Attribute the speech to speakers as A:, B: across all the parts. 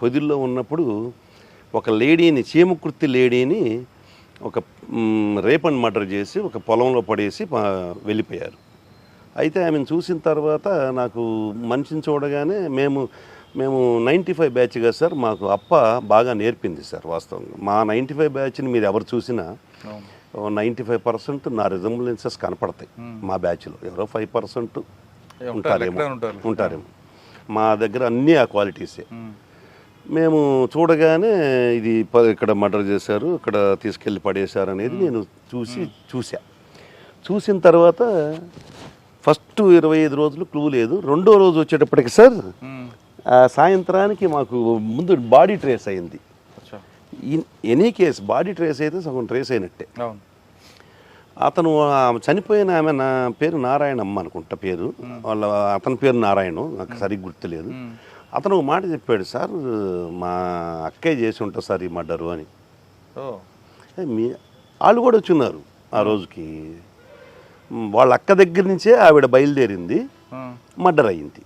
A: పొదిల్లో ఉన్నప్పుడు ఒక లేడీని చీమకుర్తి లేడీని ఒక రేప్ అండ్ మర్డర్ చేసి ఒక పొలంలో పడేసి వెళ్ళిపోయారు. అయితే ఆమెను చూసిన తర్వాత నాకు మనిషిని చూడగానే మేము 95 బ్యాచ్గా సార్, మాకు అప్ప బాగా నేర్పింది సార్. వాస్తవంగా మా 95 బ్యాచ్ని మీరు ఎవరు చూసినా 95% నా రిజంబ్లెన్సెస్ కనపడతాయి. మా బ్యాచ్లో ఎవరో 5% ఉంటారేమో. మా దగ్గర అన్నీ ఆ క్వాలిటీసే. మేము చూడగానే ఇది ఇక్కడ మర్డర్ చేశారు, ఇక్కడ తీసుకెళ్ళి పడేశారు అనేది నేను చూసిన తర్వాత ఫస్ట్ 25 రోజులు క్లూ లేదు. రెండో రోజు వచ్చేటప్పటికి సార్ సాయంత్రానికి మాకు ముందు బాడీ ట్రేస్ అయింది. ఎనీ కేసు బాడీ ట్రేస్ అయితే సగం ట్రేస్ అయినట్టే. అతను చనిపోయిన ఆమె నా పేరు నారాయణమ్మ అనుకుంటా పేరు, అతని పేరు నారాయణ, నాకు సరిగ్గా గుర్తులేదు. అతను ఒక మాట చెప్పాడు, సార్ మా అక్కయ్య చేసి ఉంటారు సార్ ఈ మర్డరు అని. వాళ్ళు కూడా వచ్చున్నారు ఆ రోజుకి. వాళ్ళ అక్క దగ్గర నుంచే ఆవిడ బయలుదేరింది, మర్డర్ అయ్యింది.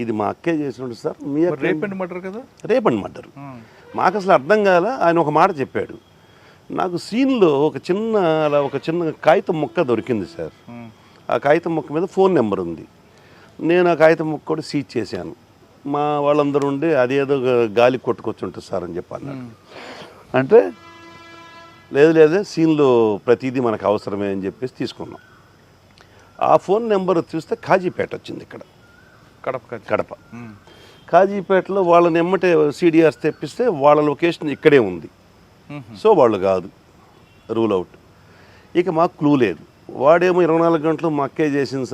A: ఇది మా అక్కయ్య చేసి ఉంటుంది సార్. మీ
B: రేప్ అండ్ మర్డర్ కదా?
A: Rape and murder. మాకు అసలు అర్థం కాల. ఆయన ఒక మాట చెప్పాడు. నాకు సీన్లో ఒక చిన్న కాగితం ముక్క దొరికింది సార్. ఆ కాగితం ముక్క మీద ఫోన్ నెంబర్ ఉంది. నేను ఆ కాగితం ముక్క కూడా సీజ్ చేశాను. మా వాళ్ళందరూ ఉండి అదేదో గాలి కొట్టుకొచ్చుంటుంది సార్ అని చెప్పాను. అంటే లేదు సీన్లో ప్రతిదీ మనకు అవసరమే అని చెప్పేసి తీసుకున్నాం. ఆ ఫోన్ నెంబర్ చూస్తే కాజీపేట వచ్చింది, ఇక్కడ కడప. కాజీపేటలో వాళ్ళని ఎమ్మటే సిడిఆర్స్ తెప్పిస్తే వాళ్ళ లొకేషన్ ఇక్కడే ఉంది. సో వాళ్ళు కాదు, రూల్ అవుట్. ఇక మాకు క్లూ లేదు. వాడేమో 24 గంటలు మక్కే చేసింది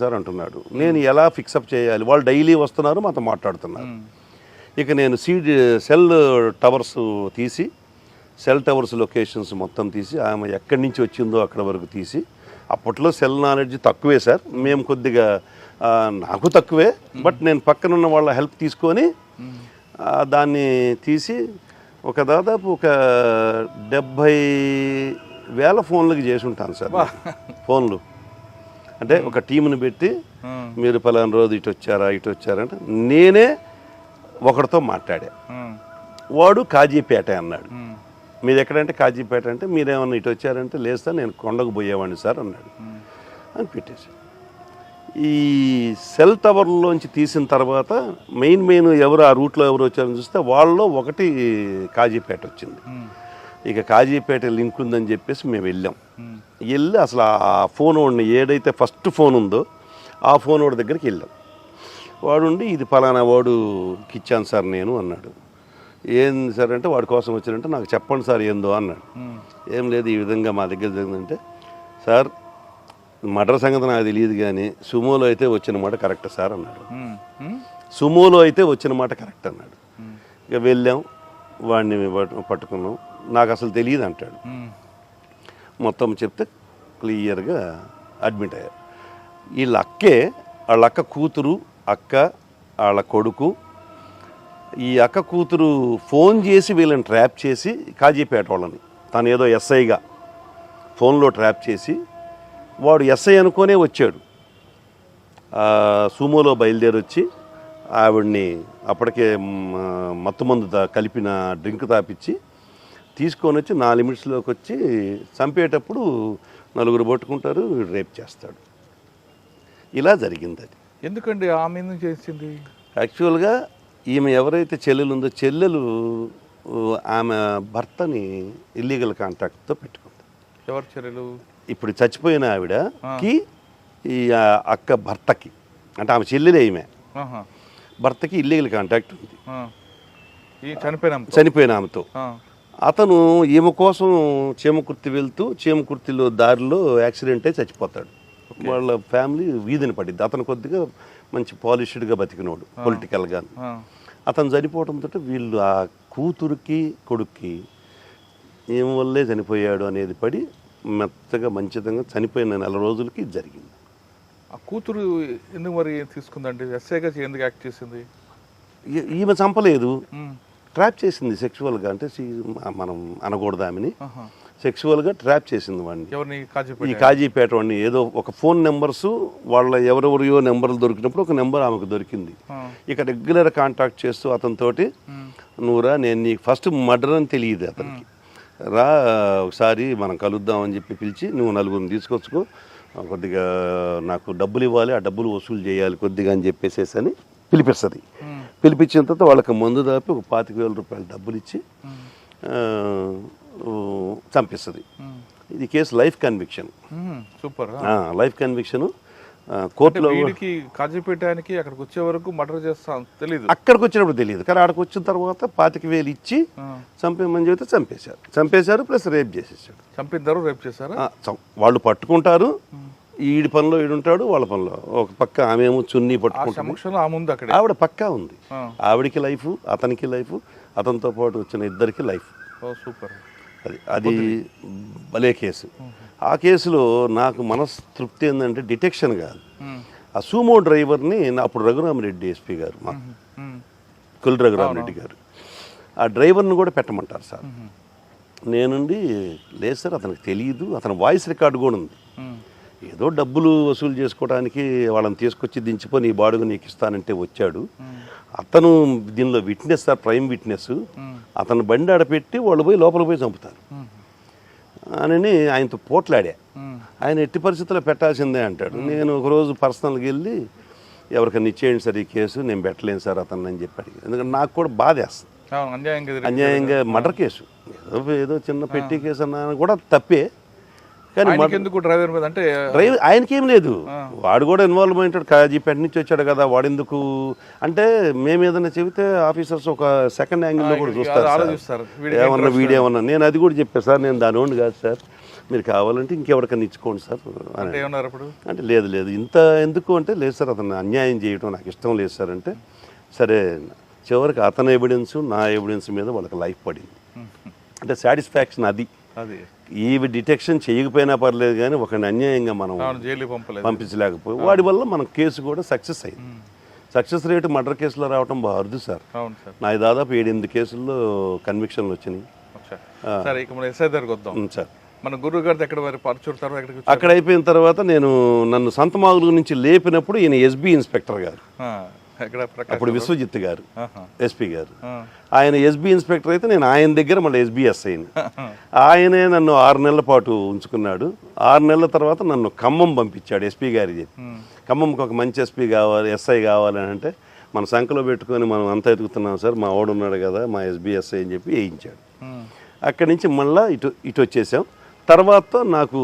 A: సార్ అంటున్నాడు. నేను ఎలా ఫిక్సప్ చేయాలి? వాళ్ళు డైలీ వస్తున్నారు, మాతో మాట్లాడుతున్నారు. ఇక నేను సెల్ టవర్స్ తీసి, సెల్ టవర్స్ లొకేషన్స్ మొత్తం తీసి, ఆమె ఎక్కడి నుంచి వచ్చిందో అక్కడ వరకు తీసి, అప్పట్లో సెల్ నాలెడ్జ్ తక్కువే సార్, మేము కొద్దిగా నాకు తక్కువే, బట్ నేను పక్కనున్న వాళ్ళ హెల్ప్ తీసుకొని దాన్ని తీసి దాదాపు 70,000 ఫోన్లకి చేసి ఉంటాను సార్. ఫోన్లు అంటే ఒక టీంని పెట్టి మీరు పలానా రోజు ఇటు వచ్చారంటే నేనే ఒకరితో మాట్లాడా. వాడు కాజీపేట అన్నాడు. మీరు ఎక్కడంటే కాజీపేట అంటే మీరేమన్నా ఇటు వచ్చారంటే లేదు సార్, నేను కొండకు పోయేవాడిని సార్ అన్నాడు అని పెట్టేసి. ఈ సెల్ టవర్లోంచి తీసిన తర్వాత మెయిన్ ఎవరు ఆ రూట్లో ఎవరు వచ్చారని చూస్తే వాళ్ళలో ఒకటి కాజీపేట వచ్చింది. ఇక కాజీపేట లింక్ ఉందని చెప్పేసి మేము వెళ్ళి అసలు ఆ ఫోన్ వాడిని ఏదైతే ఫస్ట్ ఫోన్ ఉందో ఆ ఫోన్ వాడి దగ్గరికి వెళ్ళాం. వాడుండి ఇది పలానా వాడుకి ఇచ్చాను సార్ నేను అన్నాడు. ఏంది సార్ అంటే వాడి కోసం వచ్చారంటే నాకు చెప్పండి సార్ ఏందో అన్నాడు. ఏం లేదు ఈ విధంగా మా దగ్గర జరిగిందంటే, సార్ మర్డర్ సంగతి నాకు తెలియదు కానీ సుమోలో అయితే వచ్చిన మాట కరెక్ట్ సార్ అన్నాడు. సుమోలో అయితే వచ్చిన మాట కరెక్ట్ అన్నాడు. ఇక వెళ్ళాం, వాడిని పట్టుకున్నాం. నాకు అసలు తెలియదు అంటాడు. మొత్తం చెప్తే క్లియర్గా అడ్మిట్ అయ్యారు. వాళ్ళ అక్క కూతురు, వాళ్ళ కొడుకు. ఈ అక్క కూతురు ఫోన్ చేసి వీళ్ళని ట్రాప్ చేసి కాజీపేట వాళ్ళని, తను ఏదో ఎస్ఐగా ఫోన్లో ట్రాప్ చేసి, వాడు ఎస్ఐ అనుకోనే వచ్చాడు. సుమోలో బయలుదేరి వచ్చి ఆవిడ్ని అప్పటికే మత్తుమందు కలిపిన డ్రింక్ తాపిచ్చి తీసుకొని వచ్చి 4 నిమిషాల్లోకి వచ్చి చంపేటప్పుడు 4 పట్టుకుంటారు, రేప్ చేస్తాడు. ఇలా జరిగింది. అది
B: ఎందుకండి ఆమె ఎందుకు చేసింది?
A: యాక్చువల్గా ఈమె ఎవరైతే చెల్లెలు ఉందో చెల్లెలు ఆమె భర్తని ఇల్లీగల్ కాంటాక్ట్తో పెట్టుకుంది.
B: ఎవరు చెల్లెలు? ఇప్పుడు
A: చచ్చిపోయిన ఆవిడకి ఈ అక్క భర్తకి, అంటే ఆమె చెల్లెలే ఈమె భర్తకి ఇల్లీగల్ కాంటాక్ట్ ఉంది చనిపోయిన ఆమెతో. అతను ఈమె కోసం చీమకుర్తి వెళ్తూ చీమకుర్తిలో దారిలో యాక్సిడెంట్ అయి చచ్చిపోతాడు. వాళ్ళ ఫ్యామిలీ వీధిని పడింది. అతను కొద్దిగా మంచి పాలిష్డ్గా బతికినోడు పొలిటికల్గా. అతను చనిపోవడంతో వీళ్ళు ఆ కూతురికి కొడుక్కి ఏమి వల్లే చనిపోయాడు అనేది పడి మెత్తగా మంచితంగా చనిపోయిన 4 రోజులకి జరిగింది.
B: ఆ కూతురు ఎందుకు మరి తీసుకుందండి? ఎస్ఐగా ఎందుకు యాక్ట్ చేసింది?
A: ఈమె చంపలేదు, ట్రాప్ చేసింది సెక్షువల్గా. అంటే మనం అనకూడదు ఆమెని, సెక్సువల్గా ట్రాప్ చేసింది వాడిని.
B: ఎవరిని
A: ఈ
B: కాజీపేట
A: కాజీపేట వాడిని ఏదో ఒక ఫోన్ నెంబర్స్ వాళ్ళ ఎవరెవరియో నెంబర్లు దొరికినప్పుడు ఒక నెంబర్ ఆమెకు దొరికింది. ఇక రెగ్యులర్ కాంటాక్ట్ చేస్తూ అతనితోటి నువ్వురా నేను నీకు ఫస్ట్ మర్డర్ అని తెలియదు అతనికి, రా ఒకసారి మనం కలుద్దామని చెప్పి పిలిచి నువ్వు నలుగురిని తీసుకొచ్చుకో, కొద్దిగా నాకు డబ్బులు ఇవ్వాలి, ఆ డబ్బులు వసూలు చేయాలి కొద్దిగా అని చెప్పేసేసి అని పిలిపిస్తుంది. పిలిపించిన తర్వాత వాళ్ళకి మందు దాపి ఒక 25,000 రూపాయలు డబ్బులు ఇచ్చి చంపిస్తుంది. ఇది case life conviction.
B: Super.
A: Life conviction కోర్టులో.
B: వీడికి కాజీపేటానికి అక్కడికి వచ్చే వరకు మర్డర్ చేస్తా తెలియదు,
A: అక్కడికి వచ్చినప్పుడు తెలియదు, కానీ అక్కడికి వచ్చిన తర్వాత 25,000 ఇచ్చి చంపేమని చెబితే చంపేశారు ప్లస్ రేప్ చేసేసాడు.
B: చంపిద్దరు రేప్ చేశారు.
A: వాళ్ళు పట్టుకుంటారు, ఈడి పనిలో ఈడుంటాడు, వాళ్ళ పనిలో ఒక పక్క ఆమె ఏమో చున్నీ పట్టుకుంటాడు, ఆవిడ పక్కా ఉంది. ఆవిడికి లైఫ్, అతనికి లైఫ్, అతనితో పాటు వచ్చిన ఇద్దరికి లైఫ్.
B: సూపర్.
A: అది భలే కేసు. ఆ కేసులో నాకు మనస్తృప్తి ఏంటంటే డిటెక్షన్ కాదు, ఆ సూమో డ్రైవర్ని అప్పుడు రఘురామరెడ్డి ఎస్పీ గారు, మా కుల్ రఘురామరెడ్డి గారు, ఆ డ్రైవర్ని కూడా పెట్టమంటారు సార్. నేనుండి లేదు సార్ అతనికి తెలియదు, అతని వాయిస్ రికార్డు కూడా ఉంది, ఏదో డబ్బులు వసూలు చేసుకోవడానికి వాళ్ళని తీసుకొచ్చి దించిపోయి నీ బాడుగు నీకు ఇస్తానంటే వచ్చాడు, అతను దీనిలో విట్నెస్ సార్, ప్రైమ్ విట్నెస్, అతను బండి ఆడపెట్టి వాళ్ళు పోయి లోపల పోయి చంపుతారు అని ఆయనతో పోట్లాడా. ఆయన ఎట్టి పరిస్థితుల్లో పెట్టాల్సిందే అంటాడు. నేను ఒకరోజు పర్సనల్గా వెళ్ళి ఎవరికైనా ఇచ్చేయండి సార్ ఈ కేసు, నేను పెట్టలేను సార్ అతన్ని అని చెప్పి అడిగాను. ఎందుకంటే నాకు కూడా బాధేస్తుంది, అన్యాయంగా మర్డర్ కేసు, ఏదో చిన్న పెట్టి కేసు అన్నా కూడా తప్పే, కానీ
B: ఎందుకు డ్రైవర్ మీద అంటే
A: డ్రైవర్ ఆయనకేం లేదు, వాడు కూడా ఇన్వాల్వ్ అయ్యాడు, కాజీపేట నుంచి వచ్చాడు కదా, వాడెందుకు అంటే మేము ఏదైనా చెబితే ఆఫీసర్స్ ఒక సెకండ్ యాంగిల్లో కూడా చూస్తారు, ఏమన్నా వీడియో ఏమన్నా. నేను అది కూడా చెప్పాను సార్, నేను దాని ఓన్లీ కాదు సార్, మీరు కావాలంటే ఇంకెవరికైనా ఇచ్చుకోండి సార్ అంటే లేదు ఇంత ఎందుకు అంటే లేదు సార్ అతను అన్యాయం చేయడం నాకు ఇష్టం లేదు సార్ అంటే, సరే చివరికి అతని ఎవిడెన్స్ నా ఎవిడెన్స్ మీద వాళ్ళకి లైఫ్ పడింది. అంటే సాటిస్ఫాక్షన్ అది. ఈ డిటెక్షన్ చేయకపోయినా పర్లేదు, కానీ ఒకరిని అన్యాయంగా మనం పంపించలేకపోయి వాడి వల్ల మన కేసు కూడా సక్సెస్ అయింది. సక్సెస్ రేటు మర్డర్ కేసులో రావడం బాగా అరుదు సార్. నాకు దాదాపు 7-8 కేసుల్లో కన్విక్షన్లు వచ్చినాయి.
B: సార్ మన గురువు గారి
A: అక్కడ అయిపోయిన తర్వాత నన్ను సంతమాగులు నుంచి లేపినప్పుడు ఈయన ఎస్బీ ఇన్స్పెక్టర్ గారు, అప్పుడు విశ్వజిత్ గారు ఎస్పీ గారు, ఆయన ఎస్బీ ఇన్స్పెక్టర్ అయితే నేను ఆయన దగ్గర మళ్ళీ ఎస్బీఎస్ అయింది. ఆయనే నన్ను 6 నెలల పాటు ఉంచుకున్నాడు. 6 నెలల తర్వాత నన్ను ఖమ్మం పంపించాడు ఎస్పీ గారి చెప్పి, ఖమ్మంకి ఒక మంచి ఎస్పీ కావాలి, ఎస్ఐ కావాలని అంటే మన సంఖలో పెట్టుకొని మనం అంతా ఎదుగుతున్నాం సార్, మా వాడు ఉన్నాడు కదా మా ఎస్బీఎస్ఐ అని చెప్పి వేయించాడు. అక్కడి నుంచి మళ్ళీ ఇటు వచ్చేసాం. తర్వాత నాకు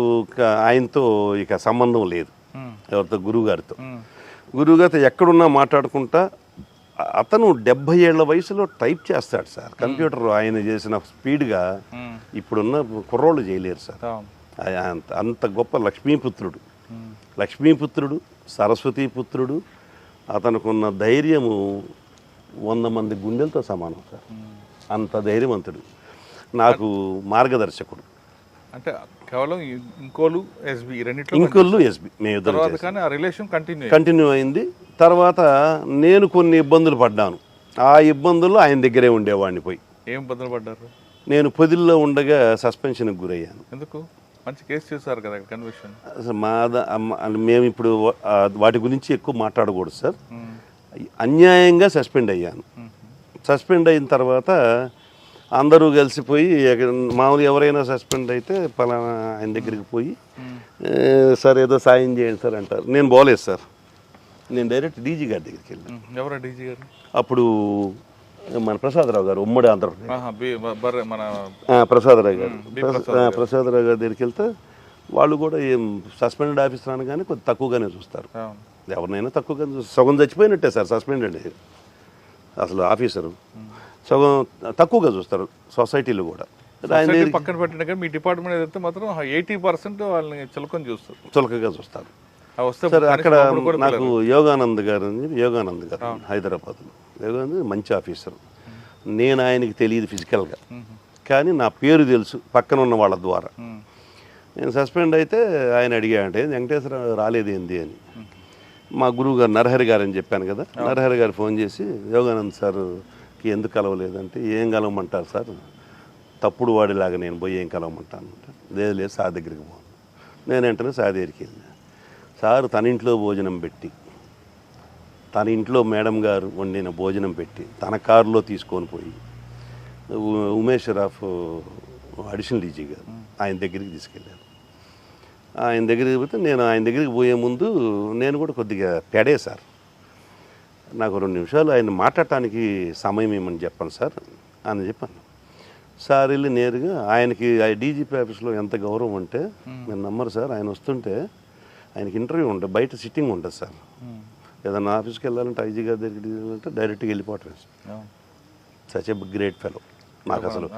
A: ఆయనతో ఇక సంబంధం లేదు, ఎవరితో గురువుగారితో ఎక్కడున్నా మాట్లాడుకుంటా. అతను 70 ఏళ్ల వయసులో టైప్ చేస్తాడు సార్ కంప్యూటర్, ఆయన చేసిన స్పీడ్గా ఇప్పుడున్న కుర్రోళ్ళు చేయలేరు సార్. అంత గొప్ప లక్ష్మీపుత్రుడు సరస్వతీపుత్రుడు. అతనుకున్న ధైర్యము 100 మంది గుండెలతో సమానం సార్, అంత ధైర్యవంతుడు, నాకు మార్గదర్శకుడు.
B: అంటే కేవలం ఇంకోలు ఎస్బీ
A: కంటిన్యూ అయింది. తర్వాత నేను కొన్ని ఇబ్బందులు పడ్డాను, ఆ ఇబ్బందుల్లో ఆయన దగ్గరే ఉండేవాడిని. పోయి
B: ఏం ఇబ్బందులు పడ్డారు?
A: నేను పొదిల్లో ఉండగా సస్పెన్షన్కి గురయ్యాను.
B: ఎందుకు? మంచి కేసు చేశారు కదా కన్విక్షన్.
A: అసలు మేము ఇప్పుడు వాటి గురించి ఎక్కువ మాట్లాడకూడదు సార్. అన్యాయంగా సస్పెండ్ అయ్యాను. సస్పెండ్ అయిన తర్వాత అందరూ కలిసిపోయి మామూలు ఎవరైనా సస్పెండ్ అయితే పలానా ఆయన దగ్గరికి పోయి సార్ ఏదో సాయం చేయండి సార్ అంటారు. నేను పోలేదు సార్, నేను డైరెక్ట్ డీజీ గారి దగ్గరికి వెళ్ళాను.
B: ఎవరా డీజీ గారు?
A: అప్పుడు మన ప్రసాదరావు గారు, ఉమ్మడి ఆంధ్రప్రదేశ్ ప్రసాదరావు గారి దగ్గరికి వెళ్తే వాళ్ళు కూడా ఏం సస్పెండెడ్ ఆఫీసర్ అనగానే కొద్ది తక్కువగానే చూస్తారు, ఎవరినైనా తక్కువగానే చూస్తారు. సగం చచ్చిపోయినట్టే సార్ సస్పెండెడ్ అసలు ఆఫీసరు, సగం తక్కువగా చూస్తారు సొసైటీలో కూడా.
B: పక్కన పెట్టిన కానీ మీ డిపార్ట్మెంట్ ఏదైతే మాత్రం 80% వాళ్ళని చులకగా చూస్తారు.
A: సార్ అక్కడ నాకు యోగానంద్ గారు హైదరాబాద్లో, యోగానంద్ మంచి ఆఫీసర్. నేను ఆయనకి తెలియదు ఫిజికల్గా, కానీ నా పేరు తెలుసు పక్కన ఉన్న వాళ్ళ ద్వారా. నేను సస్పెండ్ అయితే ఆయన అడిగాడంటే వెంకటేశ్వర రాలేదేంది అని. మా గురువు గారు నరహరి గారు అని చెప్పాను కదా, నరహరి గారు ఫోన్ చేసి యోగానంద్ సార్కి ఎందుకు కలవలేదంటే ఏం కలవమంటారు సార్, తప్పుడు వాడిలాగా నేను పోయి ఏం కలవమంటాను అంటే, లేదు లేదు సార్ దగ్గరికి పోను. నేను వెంటనే సార్ దగ్గరికి వెళ్ళాను. సార్ తన ఇంట్లో భోజనం పెట్టి, తన ఇంట్లో మేడం గారు వండిన భోజనం పెట్టి తన కారులో తీసుకొని పోయి ఉమేష్ రాఫ్ అడిషనల్ డీజీ గారు ఆయన దగ్గరికి తీసుకెళ్ళాను. ఆయన దగ్గరికి పోతే నేను ఆయన దగ్గరికి పోయే ముందు నేను కూడా కొద్దిగా పెడే సార్, నాకు 2 నిమిషాలు ఆయన మాట్లాడటానికి సమయం ఏమని చెప్పండి సార్ అని చెప్పాను. సార్ వెళ్ళి నేరుగా ఆయనకి డీజీపీ ఆఫీస్లో ఎంత గౌరవం అంటే మీరు నమ్మరు సార్, ఆయన వస్తుంటే ఆయనకి ఇంటర్వ్యూ ఉంటుంది, బయట సిట్టింగ్ ఉంటుంది సార్. ఏదన్నా ఆఫీస్కి వెళ్ళాలంటే ఐజీ గారి దగ్గరికి వెళ్ళాలంటే డైరెక్ట్గా వెళ్ళిపోవటం sir. Such a great fellow. నాకు అసలు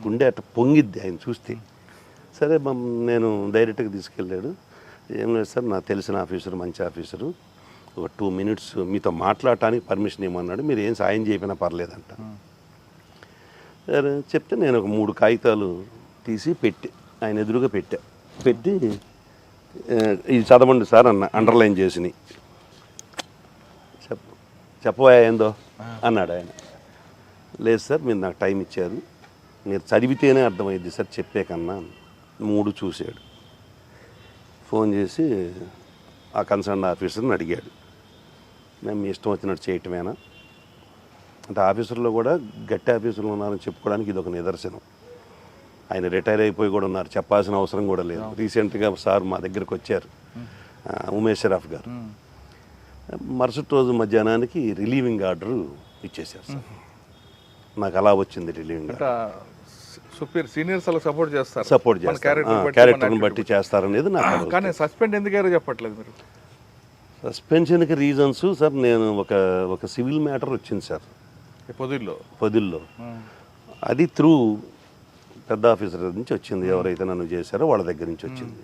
A: గుండె అట్ట పొంగిద్ది ఆయన చూస్తే. సరే నేను డైరెక్ట్గా తీసుకెళ్ళాడు. ఏం లేదు సార్, నాకు తెలిసిన ఆఫీసరు, మంచి ఆఫీసరు, ఒక 2 minutes మీతో మాట్లాడటానికి పర్మిషన్ ఇవ్వమన్నాడు, మీరు ఏం సాయం చేయకపోయినా పర్లేదంట. సరే చెప్తే నేను ఒక 3 కాగితాలు తీసి ఆయన ఎదురుగా పెట్టి ఇది చదవండి సార్ అన్న, అండర్లైన్ చేసినాయి. చెప్పవా ఏందో అన్నాడు ఆయన. లేదు సార్, మీరు నాకు టైం ఇచ్చారు, మీరు చదివితేనే అర్థమైంది సార్ చెప్పే కన్నా. 3 చూశాడు. ఫోన్ చేసి ఆ కన్సర్న్ ఆఫీసర్ని అడిగాడు, మేము మీ ఇష్టం వచ్చినట్టు చేయటమేనా అంటే. ఆఫీసర్లో కూడా గట్టి ఆఫీసర్లు ఉన్నారని చెప్పుకోవడానికి ఇది ఒక నిదర్శనం. ఆయన రిటైర్ అయిపోయి కూడా ఉన్నారు, చెప్పాల్సిన అవసరం కూడా లేదు. రీసెంట్గా సార్ మా దగ్గరికి వచ్చారు, ఉమేష్ రాఫ్ గారు. మరుసటి రోజు మధ్యాహ్నానికి రిలీవింగ్ ఆర్డర్ ఇచ్చేసారు సార్. నాకు అలా వచ్చింది రిలీవింగ్ ఆర్డర్.
B: సీనియర్స్ అలా సపోర్ట్ చేస్తారు,
A: క్యారెక్టర్ని బట్టి చేస్తారనేది నాకు.
B: కానీ సస్పెండ్ ఎందుకు చెప్పట్లేదు మీరు?
A: సస్పెన్షన్కి రీజన్స్ సార్, నేను ఒక సివిల్ మ్యాటర్ వచ్చింది సార్ పొదిల్లో. అది త్రూ పెద్ద ఆఫీసర్ నుంచి వచ్చింది, ఎవరైతే నన్ను చేశారో వాళ్ళ దగ్గర నుంచి వచ్చింది.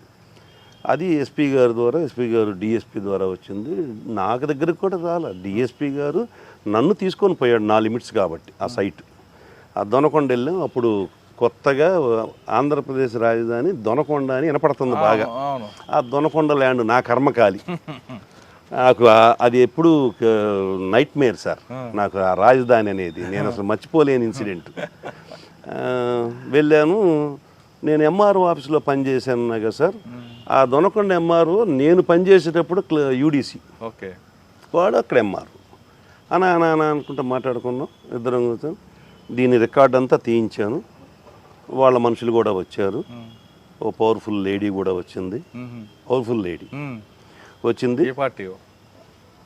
A: అది ఎస్పీ గారి ద్వారా, ఎస్పీ గారు డిఎస్పీ ద్వారా వచ్చింది. నాకు దగ్గరికి కూడా రాలా. డిఎస్పీ గారు నన్ను తీసుకొని పోయాడు, నా లిమిట్స్ కాబట్టి. ఆ సైట్ ఆ దొనకొండ వెళ్ళాం. అప్పుడు కొత్తగా ఆంధ్రప్రదేశ్ రాజధాని దొనకొండ అని వినపడుతుంది బాగా. ఆ దొనకొండ ల్యాండ్ నా కర్మకాలి. నాకు అది ఎప్పుడు నైట్ మేర్ సార్, నాకు ఆ రాజధాని అనేది నేను అసలు మర్చిపోలేని ఇన్సిడెంట్. వెళ్ళాను. నేను ఎంఆర్ఓ ఆఫీస్లో పనిచేశాను కదా సార్. ఆ దొనకొండ ఎంఆర్ఓ నేను పనిచేసేటప్పుడు యూడీసీ, వాడు అక్కడ ఎంఆర్ఓ. అనా అనుకుంటా మాట్లాడుకున్నాం ఇద్దరం. దీని రికార్డ్ అంతా తీయించాను. వాళ్ళ మనుషులు కూడా వచ్చారు. ఓ పవర్ఫుల్ లేడీ కూడా వచ్చింది. పవర్ఫుల్ లేడీ వచ్చింది.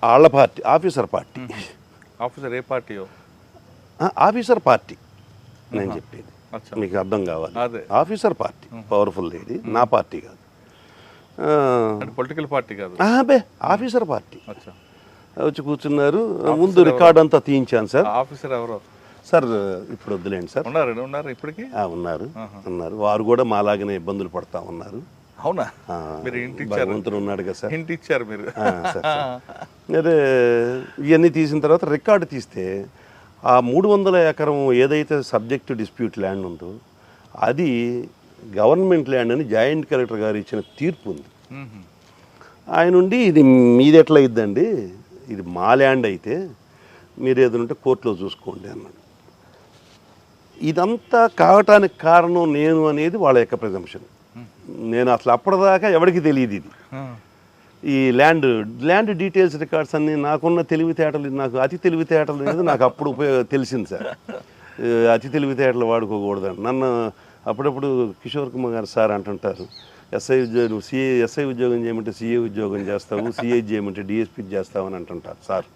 A: వాళ్ళ పార్టీ, ఆఫీసర్ పార్టీ.
B: ఆఫీసర్ ఏ పార్టీ?
A: ఆఫీసర్ పార్టీ నేను చెప్పేది మీకు అర్థం కావాలి. ఆఫీసర్ పార్టీ, పవర్ఫుల్ లేడీ, నా పార్టీ కాదు,
B: పొలిటికల్ పార్టీ కాదు,
A: ఆఫీసర్ పార్టీ. వచ్చి కూర్చున్నారు. ముందు రికార్డ్ అంతా తీయించాను సార్.
B: ఆఫీసర్ ఎవరో
A: సార్ ఇప్పుడు వద్దులేండి సార్.
B: ఉన్నారు ఇప్పటికీ
A: ఉన్నారు. వారు కూడా మాలాగానే ఇబ్బందులు పడతా ఉన్నారు.
B: అవునా?
A: భగవంతుడు ఉన్నాడు కదా సార్.
B: ఇంటి ఇచ్చారు మీరు.
A: అదే ఇవన్నీ తీసిన తర్వాత రికార్డు తీస్తే ఆ 300 ఎకరం ఏదైతే సబ్జెక్టు డిస్ప్యూట్ ల్యాండ్ ఉందో అది గవర్నమెంట్ ల్యాండ్ అని జాయింట్ కలెక్టర్ గారు ఇచ్చిన తీర్పు ఉంది. ఆయన నుండి ఇది మీది ఎట్లా అయిద్దండి, ఇది మా ల్యాండ్ అయితే మీరు ఏదంటే కోర్టులో చూసుకోండి అన్నాడు. ఇదంతా కావటానికి కారణం నేను అనేది వాళ్ళ యొక్క ప్రిజంప్షన్. నేను అసలు అప్పటిదాకా ఎవరికి తెలియదు ఇది. ఈ ల్యాండ్ డీటెయిల్స్ రికార్డ్స్ అన్నీ నాకున్న తెలివితేటలు, నాకు అతి తెలివితేటలు అనేది నాకు అప్పుడు తెలిసింది సార్. అతి తెలివితేటలు వాడుకోకూడదని నన్ను అప్పుడప్పుడు కిషోర్ కుమార్ గారు సార్ అంటుంటారు, ఎస్ఐ ఉద్యోగం ఎస్ఐ ఉద్యోగం చేయమంటే సిఏ ఉద్యోగం చేస్తావు, సిఐ చేయమంటే డిఎస్పీ చేస్తావు అని అంటుంటారు sir.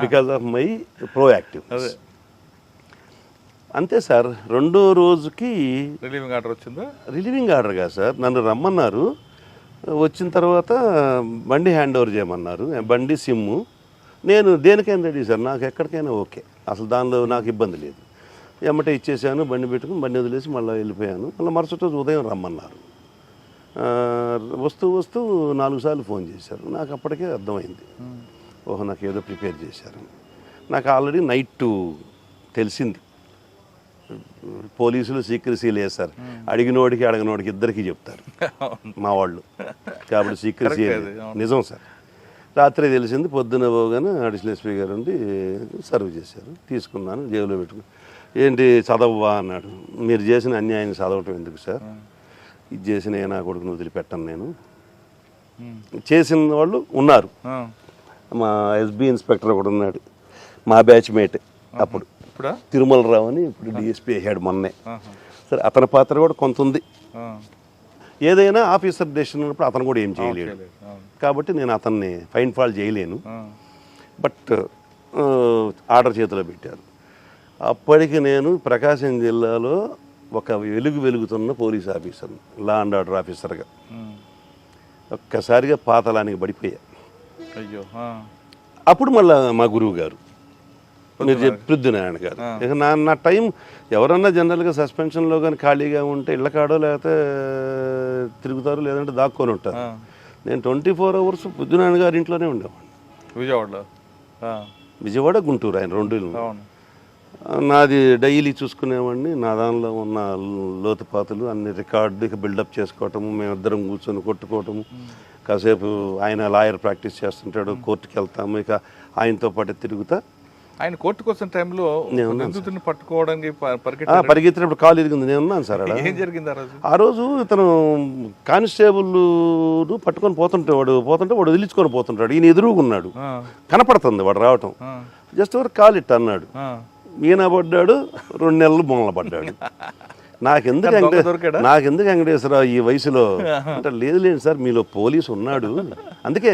A: Because of my proactive. అంతే సార్. 2వ రోజుకి
B: రిలీవింగ్ ఆర్డర్ వచ్చిందా?
A: రిలీవింగ్ ఆర్డర్ కాదు సార్, నన్ను రమ్మన్నారు. వచ్చిన తర్వాత బండి హ్యాండ్ ఓవర్ చేయమన్నారు. బండి సిమ్ము నేను దేనికైనా రెడీ సార్, నాకు ఎక్కడికైనా ఓకే, అసలు దానిలో నాకు ఇబ్బంది లేదు. ఎమ్మటే ఇచ్చేసాను, బండి పెట్టుకుని బండి వదిలేసి మళ్ళీ వెళ్ళిపోయాను. మళ్ళీ మరుసటి రోజు ఉదయం రమ్మన్నారు. వస్తూ 4 సార్లు ఫోన్ చేశారు. నాకు అప్పటికే అర్థమైంది, ఓహో నాకు ఏదో ప్రిపేర్ చేశారు. నాకు ఆల్రెడీ నైట్ తెలిసింది. పోలీసులు సీక్రసీ లేదు సార్, అడిగినోడికి అడగనోడికి ఇద్దరికి చెప్తారు మా వాళ్ళు, కాబట్టి సీక్రసీ నిజం సార్. రాత్రి తెలిసింది, పొద్దున పోగానే అడిషనల్ ఎస్పీ గారు ఉండి సర్వ్ చేశారు. తీసుకున్నాను, జేబులో పెట్టుకుని. ఏంటి చదవవా అన్నాడు. మీరు చేసిన అన్యాయం చదవటం ఎందుకు సార్, ఇది చేసిన నా కొడుకును వదిలిపెట్టను నేను. చేసిన వాళ్ళు ఉన్నారు, మా ఎస్బీ ఇన్స్పెక్టర్ ఒకడు ఉన్నాడు, మా బ్యాచ్ మేట్ అప్పుడు, తిరుమల రావు అని, ఇప్పుడు డిఎస్పీ అయ్యాడు మొన్నే. సరే అతని పాత్ర కూడా కొంత ఉంది. ఏదైనా ఆఫీసర్ డెసిషన్ ఉన్నప్పుడు అతను కూడా ఏం చేయలేడు, కాబట్టి నేను అతన్ని ఫైన్ ఫాల్ చేయలేను. బట్ ఆర్డర్ చేతిలో పెట్టారు. అప్పటికి నేను ప్రకాశం జిల్లాలో ఒక వెలుగుతున్న police officer, law and order ఆఫీసర్గా. ఒక్కసారిగా పాతాళానికి పడిపోయా.
B: అయ్యో.
A: అప్పుడు మళ్ళీ మా గురువు గారు మీరు పృథ్వీనారాయణ గారు, ఇక నా టైం ఎవరన్నా జనరల్గా సస్పెన్షన్లో కానీ ఖాళీగా ఉంటే ఇళ్ళ కాడో లేకపోతే తిరుగుతారు, లేదంటే దాక్కొని ఉంటారు. నేను 24 hours పృథ్వీనారాయణ గారి ఇంట్లోనే ఉండేవాడిని. విజయవాడ, గుంటూరు, ఆయన 2 ఇళ్ళు. నాది డైలీ చూసుకునేవాడిని. నా దానిలో ఉన్న లోతుపాతులు అన్ని రికార్డు బిల్డప్ చేసుకోవటము, మేమిద్దరం కూర్చొని కొట్టుకోవటము. కాసేపు ఆయన లాయర్ ప్రాక్టీస్ చేస్తుంటాడు, కోర్టుకి వెళ్తాము, ఇక ఆయనతో పాటు తిరుగుతా.
B: ఆయన కోర్టుకు వచ్చిన టైంలో నిందితుడిని పట్టుకోవడానికి
A: పరిగెత్తినప్పుడు కాలు ఇరిగింది. నేను ఉన్నాను సార్.
B: ఏం జరిగింది
A: ఆ రోజు ఇతను కానిస్టేబుల్ పట్టుకొని పోతుంటే వాడు వదిలించుకొని పోతుంటాడు. ఈయన ఎదురుగున్నాడు, కనపడుతుంది వాడు రావటం. జస్ట్ ఎవరు కాలు ఇట్ట అన్నాడు, ఈయన పడ్డాడు. 2 నెలలు బొమ్మలు పడ్డాడు. నాకెందుకు వెంకటేశ్వరరావు ఈ వయసులో అంటే, లేదు సార్ మీలో పోలీసు ఉన్నాడు, అందుకే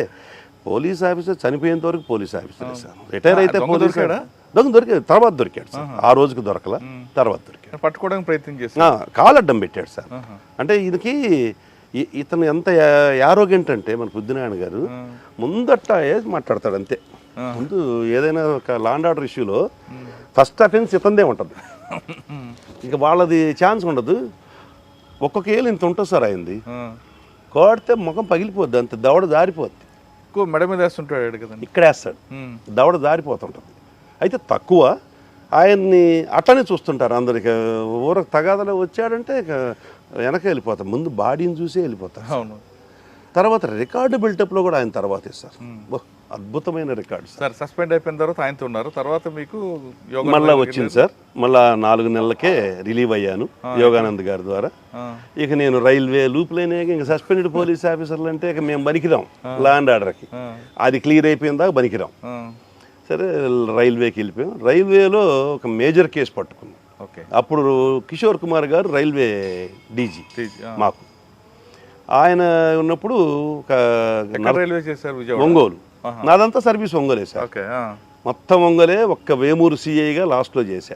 A: పోలీస్ ఆఫీసర్ చనిపోయేంత వరకు పోలీస్ ఆఫీసర్ సార్. రిటైర్ అయితే పోలీస్ దొరికాడు, తర్వాత దొరికాడు సార్. ఆ రోజుకి దొరకలా, తర్వాత దొరికాడు.
B: పట్టుకోవడానికి ప్రయత్నం చేశాడు,
A: కాలు అడ్డం పెట్టాడు సార్. అంటే ఈయనకి ఇతను ఎంత యారోగెంట్ అంటే మన పృథ్వీనారాయణ గారు ముందట్ట మాట్లాడతాడు అంతే. ముందు ఏదైనా ఒక లా అండ్ ఆర్డర్ ఇష్యూలో ఫస్ట్ అఫెన్స్ ఇతందే ఉంటుంది, ఇంకా వాళ్ళది ఛాన్స్ ఉండదు. ఒక్కొక్క ఏళ్ళు ఇంత ఉంటుంది సార్ అయింది. కోడితే ముఖం పగిలిపోద్ది, అంతే దవడ జారిపోద్ది.
B: మెడ మీద వేస్తుంటాడు కదా, ఇక్కడ
A: వేస్తాడు, దవడ జారిపోతుంటుంది. అయితే తక్కువ ఆయన్ని అట్లనే చూస్తుంటారు అందరికి. ఊరకు తగాదలో వచ్చాడంటే ఇక వెనక వెళ్ళిపోతాం, ముందు బాడీని చూసే వెళ్ళిపోతారు.
B: అవును.
A: తర్వాత రికార్డు బిల్టప్లో కూడా ఆయన తర్వాత ఇస్తారు, అద్భుతమైన రికార్డు
B: సార్. సస్పెండ్ అయిపోయిన తర్వాత ఆయనతో ఉన్నారు, తర్వాత మీకు
A: మళ్ళీ వచ్చింది సార్. మళ్ళా 4 నెలలకే రిలీవ్ అయ్యాను యోగానంద్ గారి ద్వారా. ఇక నేను రైల్వే లూప్ లైన్ ఇంకా సస్పెండెడ్ పోలీస్ ఆఫీసర్లు అంటే ఇక మేము బనికిరాం లా అండ్ ఆర్డర్కి. అది క్లియర్ అయిపోయిన దాకా బనికిరాం. సరే రైల్వేకి వెళ్ళిపోయాం. రైల్వేలో ఒక మేజర్ కేసు పట్టుకున్నాం. అప్పుడు కిషోర్ కుమార్ గారు రైల్వే డీజీ మాకు. ఆయన ఉన్నప్పుడు
B: రైల్వే చేశారు
A: ఒంగోలు. నాదంతా సర్వీస్ ఒంగోలే సార్, మొత్తం ఒంగోలే. ఒక్క వేమూరు సిఐగా లాస్ట్లో చేశా.